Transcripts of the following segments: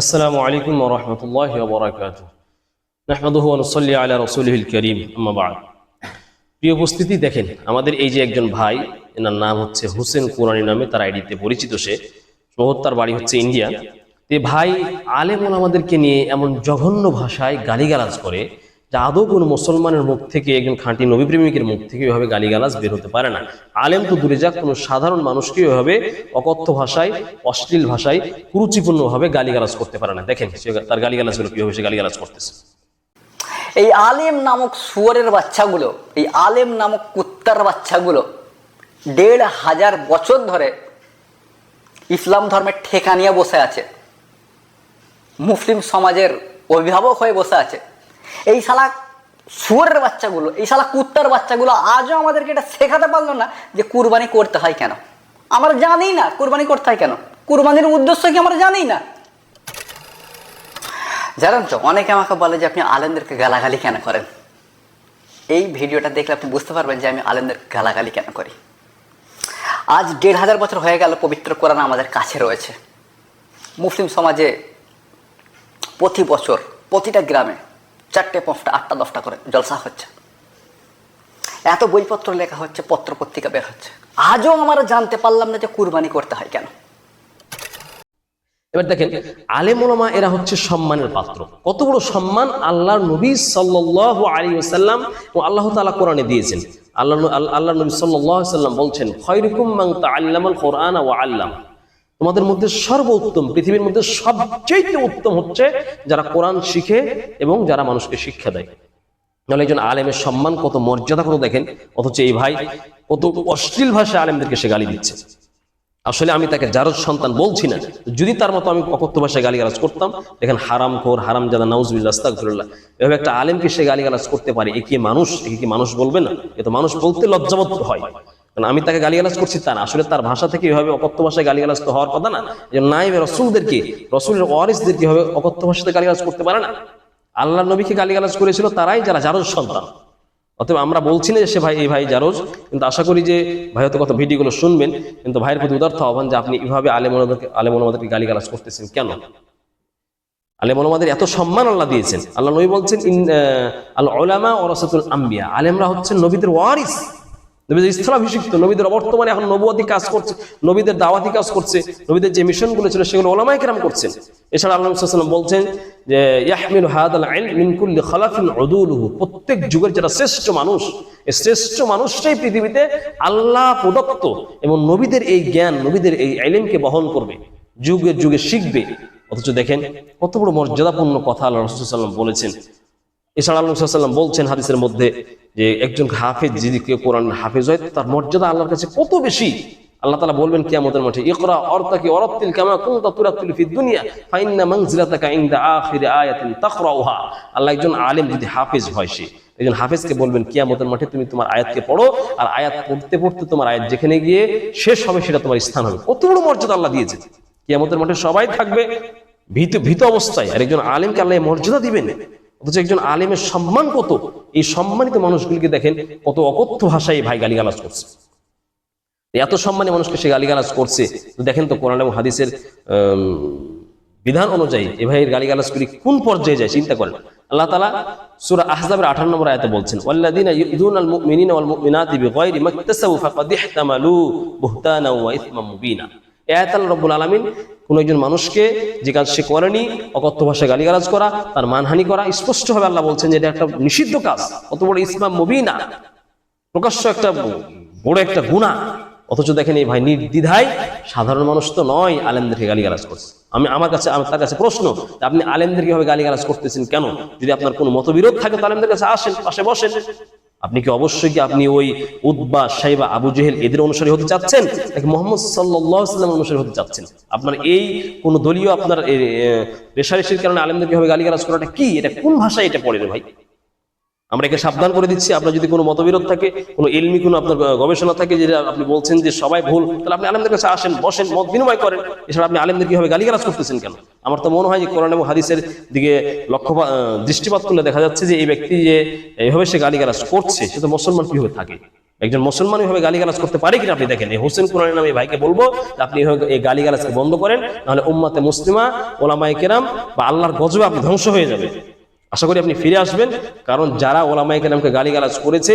আসসালামু আলাইকুম ওয়া রাহমাতুল্লাহি ওয়া বারাকাতুহু নাহমাদুহু ওয়া নুসাল্লি আলা রাসূলিহিল কারীম আম্মা বা'দ। প্রিয় উপস্থিতি, দেখেন আমাদের এই যে একজন ভাই, এনার নাম হচ্ছে হোসেন কুরআনী নামে, তার আইডিতে পরিচিত। সে সম্ভবত তার বাড়ি হচ্ছে ইন্ডিয়া। তে ভাই আলেম ওলামাদেরকে নিয়ে এমন জঘন্য ভাষায় গালিগালাজ করে যা আদৌ কোনো মুসলমানের মুখ থেকে, একজন খাঁটি নবী প্রেমিকের মুখ থেকে এভাবে গালিগালাজ বের হতে পারে না। আলেম তো দূরে যাক, কোনো সাধারণ মানুষকে এভাবে অকথ্য ভাষায়, অশ্লীল ভাষায়, কুরুচিপূর্ণভাবে গালিগালাজ করতে পারে না। দেখেন সে তার গালিগালাজগুলো কিভাবে সে গালিগালাজ করতেছে। এই আলেম নামক শুয়োরের বাচ্চাগুলো, এই আলেম নামক কুত্তার বাচ্চাগুলো ১৫০০ বছর ধরে ইসলাম ধর্মের ঠেকা নিয়ে বসে আছে, মুসলিম সমাজের অভিভাবক হয়ে বসে আছে। এই শালা শুয়োরের বাচ্চাগুলো, এই শালা কুত্তার বাচ্চাগুলো আজও আমাদেরকে এটা শেখাতে পারলো না যে কুরবানি করতে হয় কেন। আমরা জানি না কুরবানি করতে হয় কেন, কুরবানির উদ্দেশ্য কি আমরা জানি না। জানেন তো, অনেকে আমাকে বলে যে আপনি আলেমদেরকে গালাগালি কেন করেন। এই ভিডিওটা দেখলে আপনি বুঝতে পারবেন যে আমি আলেমদের গালাগালি কেন করি। আজ ১৫০০ বছর হয়ে গেল পবিত্র কোরআন আমাদের কাছে রয়েছে। মুসলিম সমাজে প্রতি বছর প্রতিটা গ্রামে ৪টে ৫টা ৮টা 10টা করে জলসা হচ্ছে, এত বইপত্র লেখা হচ্ছে, পত্র পত্রিকা বের হচ্ছে। আজও আমরা জানতে পারলাম না যে কুরবানি করতে হয় কেন। এবার দেখেন আলেম ওলামা এরা হচ্ছে সম্মানের পাত্র। কত বড় সম্মান আল্লাহর নবী সাল্লাল্লাহু আলাইহি ওয়াসাল্লাম ও আল্লাহ তাআলা কোরআনে দিয়েছেন। আল্লাহর নবী সাল্লাল্লাহু আলাইহি ওয়াসাল্লাম বলছেন, খায়রুকুম মান তাআল্লামাল কোরআন ওয়া আল্লামা। তোমাদের মধ্যে সর্বোত্তম, পৃথিবীর মধ্যে সবচেয়ে উত্তম হচ্ছে যারা কোরআন শিখে এবং যারা মানুষকে শিক্ষা দেয়। নাহলে একজন আলেমের সম্মান কত, মর্যাদা কত দেখেন। অথচ এই ভাই কত অশ্লীল ভাষায় আলেমদেরকে সে গালি দিচ্ছে। আসলে আমি তাকে জারজ সন্তান বলছি না, যদি তার মতো আমি অকথ্য ভাষায় গালিগালাজ করতাম, দেখেন হারামখোর, হারামজাদা, নাউজুবিল্লাহ, আস্তাগফিরুল্লাহ, এভাবে একটা আলেমকে সে গালিগালাজ করতে পারে, এ কি মানুষ? একে কি মানুষ বলবে না? এ তো মানুষ বলতে লজ্জাবোধ হয়। কারণ আমি তাকে গালিগালাজ করছি তা না, আসলে তার ভাষা থেকে এভাবে অকথ্য ভাষায় গালিগালাজ তো হওয়ার কথা না। যে নায়েবে রসুলদেরকে, রসুলের ওয়ারিসদেরকে এভাবে অকথ্য ভাষাতে গালিগালাজ করতে পারে না। আল্লাহ নবীকে গালিগালাজ করেছিল তারাই যারা জারজ সন্তান। অতএব আমরা বলছি না যে সে ভাই, এই ভাই জারজ, কিন্তু আশা করি যে ভাই হয়তো কত ভিডিওগুলো শুনবেন, কিন্তু ভাইয়ের প্রতি উদার্থ আহ্বান যে আপনি এভাবে আলেম ওলামাদেরকে গালিগালাজ করতেছেন কেন? আলেম ওলামাদের এত সম্মান আল্লাহ দিয়েছেন। আল্লাহ নবী বলছেন, আল উলামা ওয়ারাসাতুল আম্বিয়া, আলেমরা হচ্ছেন নবীদের ওয়ারিস, নবীদের স্থলাভিষিক্ত, নবীদের অবর্তমানে এখন নবুয়তি কাজ করছে, নবীদের দাওয়াতি কাজ করছে, নবীদের যে মিশনগুলো ছিল সেগুলো উলামায়ে কেরাম করছেন। এছাড়া আল্লাহ সাল্লাল্লাহু আলাইহি ওয়াসাল্লাম বলছেন যে ইয়াহমিলু হাদাল ইলম মিন কুল্লি খালাফিন উদুলুহু, প্রত্যেক যুগের যারা শ্রেষ্ঠ মানুষ, এই শ্রেষ্ঠ মানুষটাই পৃথিবীতে আল্লাহ প্রদত্ত এবং নবীদের এই জ্ঞান, নবীদের এই ইলমকে বহন করবে, যুগে যুগে শিখবে। অথচ দেখেন কত বড় মর্যাদাপূর্ণ কথা আল্লাহ রাসূল সাল্লাল্লাহু আলাইহি ওয়াসাল্লাম বলেছেন। এছাড়া আল্লাহ সাল্লাল্লাহু আলাইহি ওয়াসাল্লাম বলছেন হাদিসের মধ্যে যে একজন হাফেজ, যদি কেউ কোরআন হাফেজ হয়, তার মর্যাদা আল্লাহর কাছে কত বেশি। আল্লাহ তাআলা বলবেন কিয়ামতের মাঠে, ইকরা ওয়ারতাকি ওয়ারাত্তিল কামা কুনতা তুরাত্তিল ফিদ দুনিয়া ফাইন্না মানজিলাতাকা ইনদা আখিরি আয়াতিন তাকরাউহা। আল্লাহ একজন আলেম যদি হাফেজ হয়, সে একজন হাফেজকে বলবেন কিয়ামতের মাঠে তুমি তোমার আয়াতকে পড়ো, আর আয়াত পড়তে পড়তে তোমার আয়াত যেখানে গিয়ে শেষ হবে সেটা তোমার স্থান হবে। কত বড় মর্যাদা আল্লাহ দিয়েছে। কিয়ামতের মাঠে সবাই থাকবে ভীত অবস্থায়, আর একজন আলেমকে আল্লাহ মর্যাদা দিবেন। অথচ একজন আলেমের সম্মান কত, এই সম্মানিত মানুষগুলিকে দেখেন কত অকথ্য ভাষায় ভাই গালিগালাজ করছে। এত সম্মানী মানুষকে সে গালিগালাজ করছে, তো দেখেন তো কোরআন এবং হাদিসের বিধান অনুযায়ী এ ভাইয়ের গালিগালাজগুলি কোন পর্যায়ে যায় চিন্তা করেন। আল্লাহ তাআলা সূরা আহজাবের 18 নম্বর আয়াতে বলছেন, ওয়াল্লাযীনা ইউযুনাল মুমিনিনা ওয়াল মুমিনাতি বিগায়রি মাকতাসাবু ফাকাদ ইহতামালু বুহতানা ওয়া ইসমান মুবিনা। এই আয়াতে আল্লাহ রাব্বুল আলামিন কোন একজন মানুষকে যে কাজ সে করেনি, অকথ্য ভাষায় গালিগালাজ করা, তার মানহানি করা, স্পষ্টভাবে আল্লাহ বলছেন যে এটা একটা নিষিদ্ধ কাজ, কত বড় ইসমাম মুবিনা, প্রকাশ্য একটা বড় একটা গুনাহ। অথচ দেখেন এই ভাই নির্দ্বিধায়, সাধারণ মানুষ তো নয়, আলেমদেরকে গালিগালাজ করছে। আমার তার কাছে প্রশ্ন, আপনি আলেমদেরকে কিভাবে গালিগালাজ করতেছেন কেন? যদি আপনার কোনো মতবিরোধ থাকে তো আলেমদের কাছে আসেন, পাশে বসেন। আপনি কি অবশ্যই কি আপনি ওই উতবা, শাইবা, আবু জেহেল এদের অনুসারী হতে চাচ্ছেন, নাকি মুহাম্মদ সাল্লাল্লাহু আলাইহি ওয়াসাল্লামের অনুসারী হতে চাচ্ছেন? আপনার এই কোন দলীয় আপনার রেশারেশির কারণে আলেমদেরকে কিভাবে গালিগালাজ করাটা কি? এটা কোন ভাষায় এটা পড়ে রে ভাই? আমরা একে সাবধান করে দিচ্ছি। আপনার যদি কোনো মতবিরোধ থাকে, কোনো ইলমি কোনো আপনার গবেষণা থাকে, যেটা আপনি বলছেন যে সবাই ভুল, তাহলে আপনি আলেমদের কাছে আসেন, বসেন, মত বিনিময় করেন। এছাড়া আপনি আলেমদের কিভাবে গালিগালাজ করতেছেন কেন? আমার তো মনে হয় যে কোরআন এবং হাদিসের দিকে দৃষ্টিপাত করলে দেখা যাচ্ছে যে এই ব্যক্তি যে এইভাবে সে গালিগালাজ করছে, সে তো মুসলমান কিভাবে থাকে? একজন মুসলমান এইভাবে গালিগালাজ করতে পারে কিনা আপনি দেখেন। এই হোসেন কুরআনী নামে এই ভাইকে বলবো আপনি এই গালিগালাজকে বন্ধ করেন, নাহলে উম্মাতে মুসলিমা, ওলামায়ে কেরাম বা আল্লাহর গজবে আপনি ধ্বংস হয়ে যাবে। আশা করি আপনি ফিরে আসবেন, কারণ যারা ওলামায়ে কেরামকে গালিগালাজ করেছে,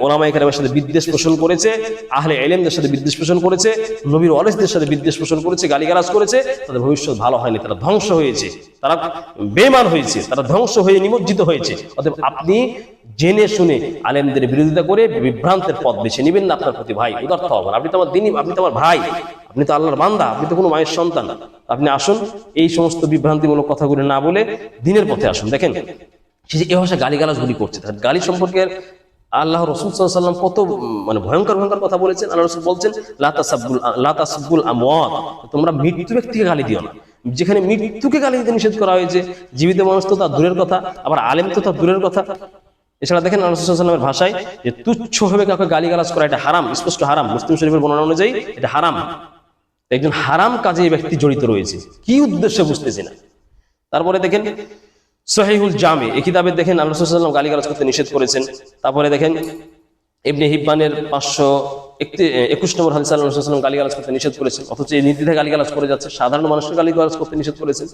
ওলামায়ে কেরামের সাথে বিদ্বেষ পোষণ করেছে, আহলে ইলমদের সাথে বিদ্বেষ পোষণ করেছে, নবীর ওয়ারিসদের সাথে বিদ্বেষ পোষণ করেছে, গালিগালাজ করেছে, তাদের ভবিষ্যৎ ভালো হয়নি, তারা ধ্বংস হয়েছে, তারা বেঈমান হয়েছে, তারা ধ্বংস হয়ে নিমজ্জিত হয়েছে। অতএব আপনি জেনে শুনে আলেমদের বিরোধিতা করে বিভ্রান্তের পথ বেছে নেবেন না। আপনার প্রতি ভাই উদার্ত হবেন, আপনি তো আমার দিনী, আপনি তো আমার ভাই, আপনি তো আল্লাহর বান্দা, আপনি তো কোনো মায়ের সন্তান। আপনি আসুন, এই সমস্ত বিভ্রান্তিমূলক কথাগুলি না বলে দিনের পথে আসুন। দেখেন সে যে এ ভাষা গালিগালাজগুলি করছে, তার গালি সম্পর্কে আল্লাহ রাসূল সাল্লাল্লাহু আলাইহি ওয়াসাল্লাম কত মানে ভয়ঙ্কর ভয়ঙ্কর কথা বলেছেন। আল্লাহ রাসূল বলছেন লা তাসাব্বুল আমওয়াত, তোমরা মৃত্যু ব্যক্তিকে গালি দিও না। যেখানে মৃত্যুকে গালি দিতে নিষেধ করা হয়েছে, জীবিত মানুষ তো তার দূরের কথা, আবার আলেম তো তার দূরের কথা। এছাড়া দেখেন আল্লাহ রাসূল সাল্লাল্লাহু আলাইহি ওয়াসাল্লামের ভাষায় যে তুচ্ছভাবে কাউকে গালিগালাজ করা এটা হারাম, স্পষ্ট হারাম। মুসলিম শরীফের বর্ণনা অনুযায়ী এটা হারাম। একজন হারাম কাজে এই ব্যক্তি জড়িত রয়েছে, কি উদ্দেশ্যে বুঝতেছি না। তারপরে দেখেন সহিহুল জামি, এই কিতাবে দেখেন আল্লাহ রাসূল সাল্লাল্লাহু আলাইহি ওয়াসাল্লাম গালিগালাজ করতে নিষেধ করেছেন। তারপরে দেখেন ইবনে হিব্বানের 521 নম্বর হাদিসে আল্লাহ রাসূল সাল্লাল্লাহু আলাইহি ওয়াসাল্লাম গালিগালাজ করতে নিষেধ করেছেন, অথচ এই নির্দ্বিধায় গালিগালাজ করে যাচ্ছে। সাধারণ মানুষকে গালিগালাজ করতে নিষেধ করেছেন।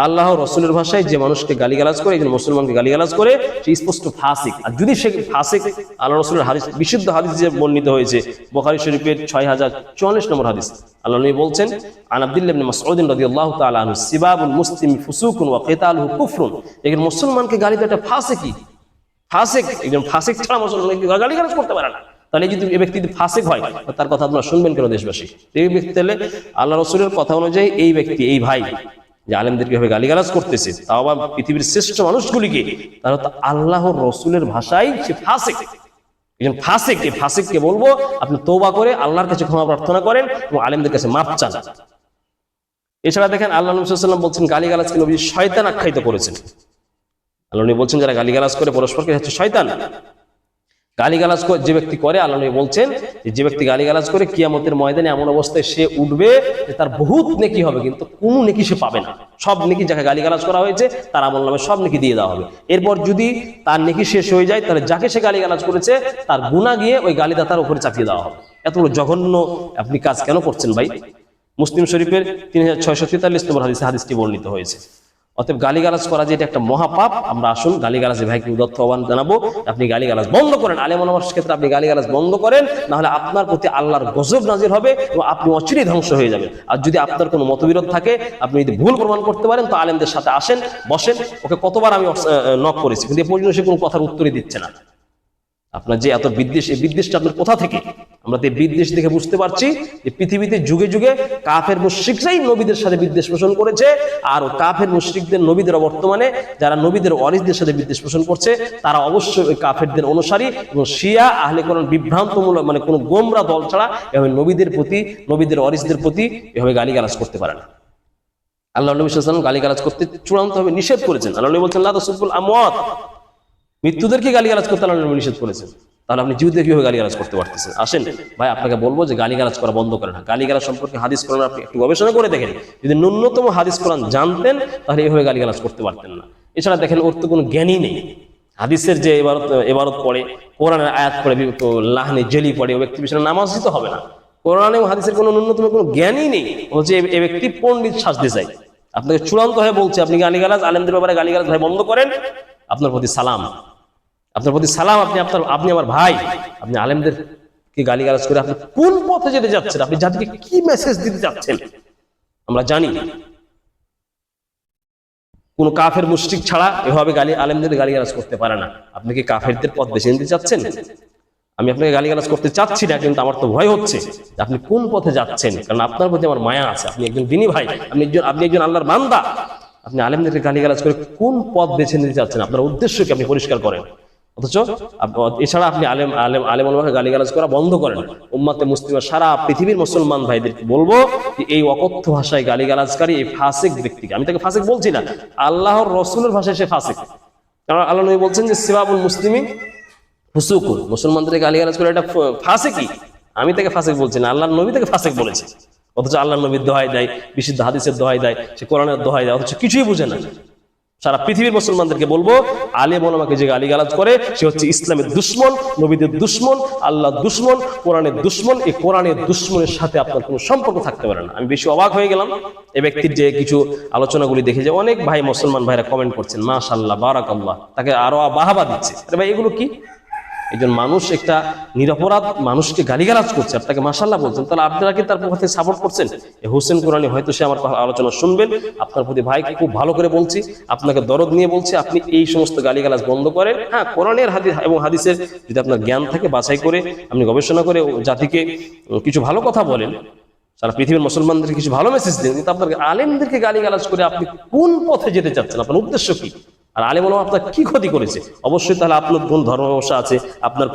আল্লাহ রাসূলের ভাষায় যে মানুষকে গালিগালাজ করে, একজন মুসলমানকে গালিগালাজ করে, সে স্পষ্ট ফাসিক। আর যদি সে ফাসিক, আল্লাহ রাসূলের হাদিস, বিশুদ্ধ হাদিস যে বর্ণিত হয়েছে বুখারী শরীফের 6044 নম্বর হাদিস, আল্লাহ নবী বলছেন আন আব্দুল্লাহ ইবনে মাসউদ রাদিয়াল্লাহু তাআলা আনহু সিবাবুল মুসলিমি ফুসুকুন ওয়া কিতালুহু কুফরুন, একজন মুসলমানকে গালি দেওয়া এটা ফাসিকি। ফাসিক, একজন ফাসিক ছাড়া মুসলমানকে গালিগালাজ করতে পারে না। তাহলে যদি এই ব্যক্তি ফাসিক হয়, তার কথা আপনারা শুনবেন কেন দেশবাসী? এই ব্যক্তি তাহলে আল্লাহ রাসূলের কথা অনুযায়ী এই ব্যক্তি, এই ভাই যে আলেমদেরকে ভাবে গালিগালাজ করতেছে, তাও আবার পৃথিবীর শ্রেষ্ঠ মানুষগুলিকে, তাহলে তো আল্লাহর রাসূলের ভাষায় সে ফাসিক, একজন ফাসিক। এই ফাসিককে বলবো আপনি তওবা করে আল্লাহর কাছে ক্ষমা প্রার্থনা করেন এবং আলেমদের কাছে মাফ চান। এছাড়া দেখেন আল্লাহ নবী সাল্লাল্লাহু আলাইহি ওয়াসাল্লাম বলছেন গালিগালাজকে নবী শয়তান আখ্যায়িত করেছেন। আল্লাহ নবী বলছেন যারা গালিগালাজ করে পরস্পরকে হচ্ছে শয়তান। গালিগালাজ যে ব্যক্তি করে, আল্লাহ নবী বলছেন যে ব্যক্তি গালিগালাজ করে কিয়ামতের ময়দানে এমন অবস্থায় সে উঠবে যে তার বহুত নেকি হবে, কিন্তু কোনো নেকি সে পাবে না। সব নেকি যাকে গালিগালাজ করা হয়েছে তার আমল নামে সব নেকি দিয়ে দেওয়া হবে। এরপর যদি তার নেকি শেষ হয়ে যায়, তাহলে যাকে সে গালিগালাজ করেছে তার গুনাহ গিয়ে ওই গালিদাতার উপরে চাপিয়ে দেওয়া হবে। এত বড় জঘন্য আপনি কাজ কেন করছেন ভাই? মুসলিম শরীফের 3643 নম্বর হাদিসটি বর্ণিত হয়েছে। অতএব গালিগালাজ করা যে এটা একটা মহাপাপ। আমরা আসুন গালিগালাজে ভাইকে উদাত্ত আহ্বান জানাবো, আপনি গালিগালাজ বন্ধ করেন। আলেম ওলামার ক্ষেত্রে আপনি গালিগালাজ বন্ধ করেন, না হলে আপনার প্রতি আল্লাহর গজব নাজির হবে এবং আপনি অচিরেই ধ্বংস হয়ে যাবেন। আর যদি আপনার কোনো মতবিরোধ থাকে, আপনি যদি ভুল প্রমাণ করতে পারেন, তো আলেমদের সাথে আসেন, বসেন। ওকে কতবার আমি নক করেছি, কিন্তু এ পর্যন্ত সে কোনো কথার উত্তরই দিচ্ছে না। আপনার যে এত বিদ্বেষ, এই বিদ্বেষটা আপনার কোথা থেকে? আমরা তো এই বিদ্বেষ দেখে বুঝতে পারছি যে পৃথিবীতে যুগে যুগে কাফের মুশরিকরাই নবীদের সাথে বিদ্বেষ পোষণ করেছে, আর কাফের মুশরিকদের নবীদের বর্তমানে যারা নবীদের ওয়ারিসদের সাথে বিদ্বেষ পোষণ করছে, তারা অবশ্যই ওই কাফেরদের অনুসারী এবং শিয়া আহলে কোরআন বিভ্রান্তমূলক, মানে কোনো গোমরা দল ছাড়া এভাবে নবীদের প্রতি, নবীদের ওয়ারিসদের প্রতি এভাবে গালিগালাজ করতে পারে না। আল্লাহ নবী সাল্লাল্লাহু আলাইহি ওয়াসাল্লাম গালিগালাজ করতে চূড়ান্তভাবে নিষেধ করেছেন। আল্লাহ নবী বলছেন লা তাসুবুল আমওয়াত, মৃত্যুদেরকে গালিগালাজ করতে আল্লাহ নবী নিষেধ করেছেন। তাহলে আপনি জীবিতদের কিভাবে গালিগালাজ করতে পারতেছেন? আসেন ভাই, আপনাকে বলবো যে গালিগালাজ করা বন্ধ করেন না। গালিগালাজ সম্পর্কে হাদিস কোরআন আপনি একটু গবেষণা করে দেখেন। যদি ন্যূনতম হাদিস কোরআন জানতেন, তাহলে এইভাবে গালিগালাজ করতে পারতেন না। এছাড়া দেখেন ওর তো কোনো জ্ঞানই নেই। হাদিসের যে এবারত পড়ে, কোরআনের আয়াত পড়ে, লাহনি জেলি পড়ে, ও ব্যক্তি বিষয়ে নামাজ দিতে হবে না। কোরআন এবং হাদিসের কোনো ন্যূনতম কোনো জ্ঞানই নেই, হচ্ছে এই ব্যক্তি পণ্ডিত সাজতে চাই। আপনাকে চূড়ান্ত হয়ে বলছে, আপনি গালিগালাজ, আলেমদের ব্যাপারে গালিগালাজ ভাই বন্ধ করেন। আপনার প্রতি সালাম, আপনার প্রতি সালাম। আপনি আমার ভাই, আপনি আলেমদেরকে গালিগালাজ করে আপনি কোন পথে যেতে যাচ্ছেন? আপনি জাতিকে কি মেসেজ দিতে যাচ্ছেন আমরা জানি। কোন কাফের মুশরিক ছাড়া এভাবে আলেমদের গালিগালাজ করতে পারে না। আপনি কি কাফেরদের পথ বেছে নিতে চাচ্ছেন? আমি আপনাকে গালিগালাজ করতে চাচ্ছি না, কিন্তু আমার তো ভয় হচ্ছে যে আপনি কোন পথে যাচ্ছেন, কারণ আপনার প্রতি আমার মায়া আছে। আপনি একজন দ্বীনী ভাই, আপনি একজন আল্লাহর বান্দা। আপনি আলেমদেরকে গালিগালাজ করে কোন পথ বেছে নিতে চাচ্ছেন? আপনার উদ্দেশ্যকে আপনি পরিষ্কার করেন। অথচ এছাড়া আপনি আলেম ওলামাকে গালিগালাজ করা বন্ধ করেন। উম্মাতে মুসলিমা সারা পৃথিবীর মুসলমান ভাইদেরকে বলবো যে এই অকথ্য ভাষায় গালিগালাজকারী এই ফাসিক ব্যক্তিকে, আমি তাকে ফাসিক বলছি না, আল্লাহর রাসূলের ভাষায় সে ফাসিক। কারণ আল্লাহ নবী বলছেন যে সিবাবুল মুসলিমিন ফুসুকুন, মুসলমানদের গালিগালাজ করে এটা ফাসিকি। আমি তাকে ফাসিক বলছি না, আল্লাহর নবী তাকে ফাসিক বলেছে। অথচ আল্লাহর নবীর দোহাই দেয়, বিশুদ্ধ হাদিসের দোহাই দেয়, সে কোরআনের দোহাই দেয়, অথচ কিছুই বুঝে না। সারা পৃথিবীর মুসলমানদেরকে বলবো, আলেম ওলামাকে যে গালিগালাজ করে সে হচ্ছে ইসলামের দুশমন, নবীদের দুশমন, আল্লাহর দুশমন, কোরআনের দুশমন। এই কোরআনের দুশমনের সাথে আপনার কোনো সম্পর্ক থাকতে পারে না। আমি বেশি অবাক হয়ে গেলাম এই ব্যক্তির যে কিছু আলোচনাগুলি দেখে, যে অনেক ভাই মুসলমান ভাইরা কমেন্ট করছেন মাশাআল্লাহ বারাকাল্লাহ, তাকে আরো বাহাবা দিচ্ছে। আরে ভাই এগুলো কি? একজন মানুষ একটা নিরপরাধ মানুষকে গালিগালাজ করছে, আপনাকে মাশাআল্লাহ বলছেন, তাহলে আপনারা কি তার পক্ষে সাপোর্ট করছেন? হোসেন কোরআনি হয়তো সে আমার আলোচনা শুনবেন। আপনার প্রতি ভাই খুব ভালো করে বলছি, আপনাকে দরদ নিয়ে বলছি, আপনি এই সমস্ত গালিগালাজ বন্ধ করেন। হ্যাঁ, কোরআনের হাদিস এবং হাদিসের যদি আপনার জ্ঞান থাকে, বাছাই করে আপনি গবেষণা করে জাতিকে কিছু ভালো কথা বলেন, সারা পৃথিবীর মুসলমানদের কিছু ভালো মেসেজ দিন। কিন্তু আপনার আলেমদেরকে গালিগালাজ করে আপনি কোন পথে যেতে চাচ্ছেন? আপনার উদ্দেশ্য কি? আর আলেম ওলামা আপনার কি ক্ষতি করেছে? অবশ্যই তাহলে আপনার কোন ধর্ম ব্যবসা আছে, আপনার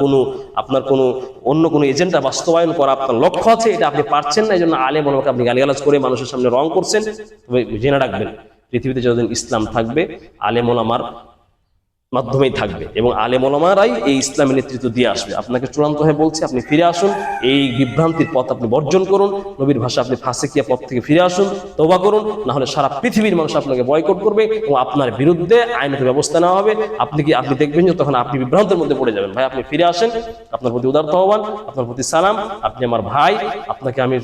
কোনো অন্য কোনো এজেন্ডা বাস্তবায়ন করা আপনার লক্ষ্য আছে, এটা আপনি পারছেন না। এই জন্য আলেম ওলামাকে আপনি গালিগালাজ করে মানুষের সামনে রং করছেন। তবে জেনে রাখবেন, পৃথিবীতে যতদিন ইসলাম থাকবে আলেম ওলামার মাধ্যমেই থাকবে, এবং আলেম ওলামারাই এই ইসলামের নেতৃত্ব দিয়ে আসবে। আপনাকে চূড়ান্ত হয়ে বলছি, আপনি ফিরে আসুন, এই বিভ্রান্তির পথ আপনি বর্জন করুন, নবীর ভাষা আপনি ফাসিকিয়া পথ থেকে ফিরে আসুন, তওবা করুন, না হলে সারা পৃথিবীর মানুষ আপনাকে বয়কট করবে এবং আপনার বিরুদ্ধে আইনত ব্যবস্থা নেওয়া হবে। আপনি দেখবেন যে তখন আপনি বিভ্রান্তের মধ্যে পড়ে যাবেন। ভাই আপনি ফিরে আসেন, আপনার প্রতি উদারতা আহ্বান, আপনার প্রতি সালাম, আপনি আমার ভাই, আপনাকে আমি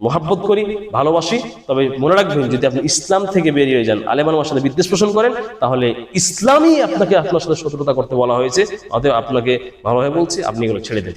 মোহাব্বত করি, ভালোবাসি। তবে মনে রাখবেন, যদি আপনি ইসলাম থেকে বেরিয়ে যান, আলেম ওলামার সাথে বিদ্বেষ পোষণ করেন, তাহলে ইসলামই আপনার সাথে শত্রুতা করতে বলা হয়েছে। অতএব আপনাকে ভালোভাবে বলছি, আপনি এগুলো ছেড়ে দেন।